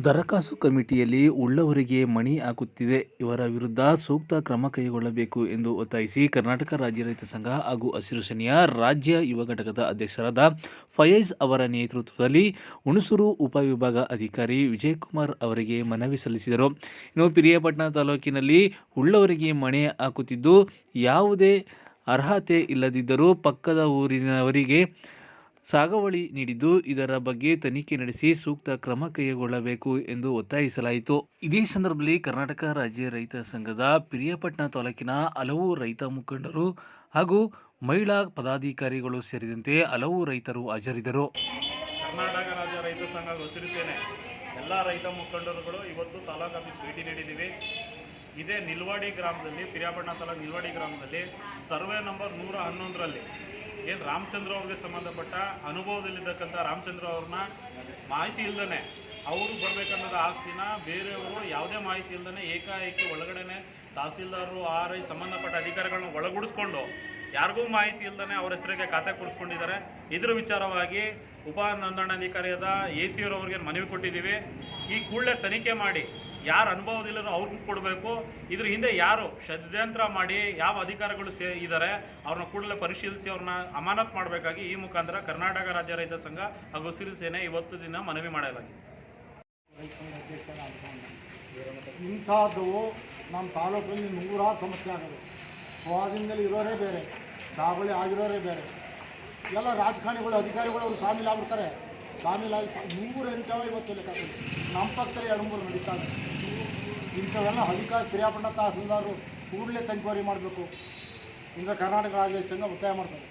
ದರಖಾಸ್ತು ಕಮಿಟಿಯಲ್ಲಿ ಉಳ್ಳವರಿಗೆ ಮಣಿ ಹಾಕುತ್ತಿದೆ. ಇವರ ವಿರುದ್ಧ ಸೂಕ್ತ ಕ್ರಮ ಕೈಗೊಳ್ಳಬೇಕು ಎಂದು ಒತ್ತಾಯಿಸಿ ಕರ್ನಾಟಕ ರಾಜ್ಯ ರೈತ ಸಂಘ ಹಾಗೂ ಹಸಿರು ಸೇನೆಯ ರಾಜ್ಯ ಯುವ ಘಟಕದ ಅಧ್ಯಕ್ಷರಾದ ಫಯಾಜ್ ಅವರ ನೇತೃತ್ವದಲ್ಲಿ ಹುಣಸೂರು ಉಪವಿಭಾಗ ಅಧಿಕಾರಿ ವಿಜಯಕುಮಾರ್ ಅವರಿಗೆ ಮನವಿ ಸಲ್ಲಿಸಿದರು. ಇನ್ನು ಪಿರಿಯಾಪಟ್ಟಣ ತಾಲೂಕಿನಲ್ಲಿ ಉಳ್ಳವರಿಗೆ ಮಣೆ ಹಾಕುತ್ತಿದ್ದು, ಯಾವುದೇ ಅರ್ಹತೆ ಇಲ್ಲದಿದ್ದರೂ ಪಕ್ಕದ ಊರಿನವರಿಗೆ ಸಾಗುವಳಿ ನೀಡಿದ್ದು, ಇದರ ಬಗ್ಗೆ ತನಿಖೆ ನಡೆಸಿ ಸೂಕ್ತ ಕ್ರಮ ಕೈಗೊಳ್ಳಬೇಕು ಎಂದು ಒತ್ತಾಯಿಸಲಾಯಿತು. ಇದೇ ಸಂದರ್ಭದಲ್ಲಿ ಕರ್ನಾಟಕ ರಾಜ್ಯ ರೈತ ಸಂಘದ ಪಿರಿಯಾಪಟ್ಟಣ ತಾಲೂಕಿನ ಹಲವು ರೈತ ಮುಖಂಡರು ಹಾಗೂ ಮಹಿಳಾ ಪದಾಧಿಕಾರಿಗಳು ಸೇರಿದಂತೆ ಹಲವು ರೈತರು ಹಾಜರಿದ್ದರು. ಕರ್ನಾಟಕ ರಾಜ್ಯ ರೈತ ಸಂಘ ಹಸಿರು ಸೇನೆ ಎಲ್ಲ ರೈತ ಮುಖಂಡರುಗಳು ಇವತ್ತು ತಾಲೂಕು ಆಫೀಸ್ ಭೇಟಿ ನೀಡಿದ್ದೀವಿ. ಇದೇ ನಿಲ್ವಾಡಿ ಗ್ರಾಮದಲ್ಲಿ, ಪಿರಿಯಾಪಟ್ಟಣ ತಾಲೂಕು ನಿಲ್ವಾಡಿ ಗ್ರಾಮದಲ್ಲಿ ಸರ್ವೆ ನಂಬರ್ 111ರಲ್ಲಿ ಏನು ರಾಮಚಂದ್ರ ಅವ್ರಿಗೆ ಸಂಬಂಧಪಟ್ಟ ಅನುಭವದಲ್ಲಿರ್ತಕ್ಕಂಥ ರಾಮಚಂದ್ರ ಅವ್ರನ್ನ ಮಾಹಿತಿ ಇಲ್ಲದೇ ಅವರು ಬರಬೇಕನ್ನೋದು ಆಸ್ತಿನ ಬೇರೆಯವರು ಯಾವುದೇ ಮಾಹಿತಿ ಇಲ್ಲದೇ ಏಕಾಏಕಿ ಒಳಗಡೆ ತಹಸೀಲ್ದಾರರು RI ಸಂಬಂಧಪಟ್ಟ ಅಧಿಕಾರಿಗಳನ್ನ ಒಳಗೂಡಿಸ್ಕೊಂಡು ಯಾರಿಗೂ ಮಾಹಿತಿ ಇಲ್ಲದೇ ಅವ್ರ ಹೆಸರಿಗೆ ಖಾತೆ ಕೂರಿಸ್ಕೊಂಡಿದ್ದಾರೆ. ಇದ್ರ ವಿಚಾರವಾಗಿ ಉಪ ನೋಂದಣಾಧಿಕಾರಿಯಾದ AC ಅವರಿಗೆ ಮನವಿ ಕೊಟ್ಟಿದ್ದೀವಿ. ಈ ಕೂಡಲೇ ತನಿಖೆ ಮಾಡಿ ಯಾರು ಅನುಭವದಿಲ್ಲರೂ ಅವ್ರಿಗೂ ಕೊಡಬೇಕು. ಇದ್ರ ಹಿಂದೆ ಯಾರು ಷಡ್ಯಂತ್ರ ಮಾಡಿ ಯಾವ ಅಧಿಕಾರಿಗಳು ಇದ್ದಾರೆ ಅವ್ರನ್ನ ಕೂಡಲೇ ಪರಿಶೀಲಿಸಿ ಅವ್ರನ್ನ ಅಮಾನತ್ ಮಾಡಬೇಕಾಗಿ ಈ ಮುಖಾಂತರ ಕರ್ನಾಟಕ ರಾಜ್ಯ ರೈತ ಸಂಘ ಹಾಗೂ ಹಸಿರು ಸೇನೆ ಇವತ್ತು ದಿನ ಮನವಿ ಮಾಡಲಾಗಿದೆ. ಇಂಥದ್ದು ನಮ್ಮ ತಾಲೂಕಲ್ಲಿ ನೂರಾರು ಸಮಸ್ಯೆ ಆಗೋದು. ಸ್ವಾಧೀನದಲ್ಲಿ ಇರೋರೇ ಬೇರೆ, ಸಾಗುವಳಿ ಆಗಿರೋರೇ ಬೇರೆ. ಎಲ್ಲ ರಾಜಕಾರಣಿಗಳು ಅಧಿಕಾರಿಗಳು ಅವರು ಶಾಮೀಲಾಗ್ಬಿಡ್ತಾರೆ. ಶಾಮೀಲಾಗಿ 108 ಇವತ್ತು ಲೆಕ್ಕ ನಮ್ಮ ಪಕ್ಕದಲ್ಲಿ 2-3 ನಡೀತಾರೆ. ಇಂಥವೆಲ್ಲ ಅಧಿಕಾರಿ ಪಿರಿಯಾಪಟ್ಟಣ ತಹಸೀಲ್ದಾರರು ಕೂಡಲೇ ತನಿಖೆ ಮಾಡಬೇಕು. ಇಂಥ ಕರ್ನಾಟಕ ರಾಜ್ಯ ಸಂಘ ಒತ್ತಾಯ ಮಾಡ್ತಾರೆ.